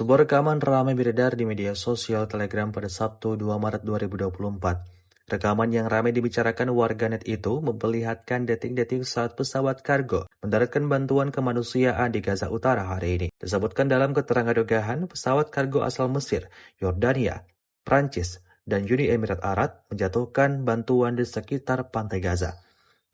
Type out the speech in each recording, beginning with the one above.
Sebuah rekaman ramai beredar di media sosial Telegram pada Sabtu 2 Maret 2024. Rekaman yang ramai dibicarakan warganet itu memperlihatkan detik-detik saat pesawat kargo mendaratkan bantuan kemanusiaan di Gaza Utara hari ini. Disebutkan dalam keterangan unggahan, pesawat kargo asal Mesir, Yordania, Prancis, dan Uni Emirat Arab menjatuhkan bantuan di sekitar pantai Gaza.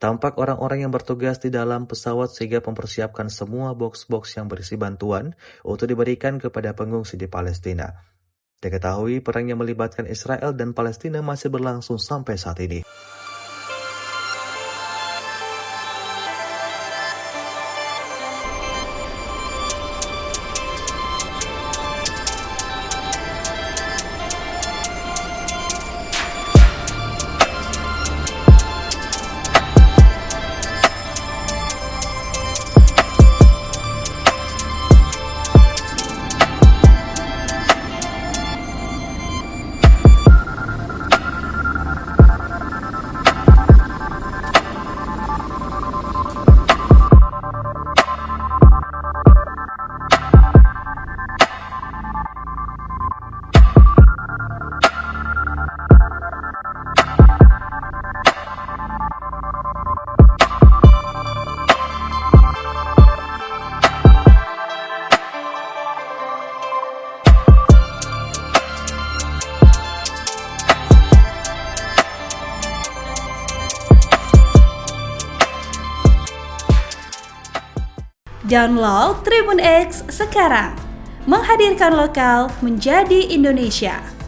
Tampak orang-orang yang bertugas di dalam pesawat sehingga mempersiapkan semua box-box yang berisi bantuan untuk diberikan kepada pengungsi di Palestina. Diketahui perang yang melibatkan Israel dan Palestina masih berlangsung sampai saat ini. Download Tribun X sekarang, menghadirkan lokal menjadi Indonesia.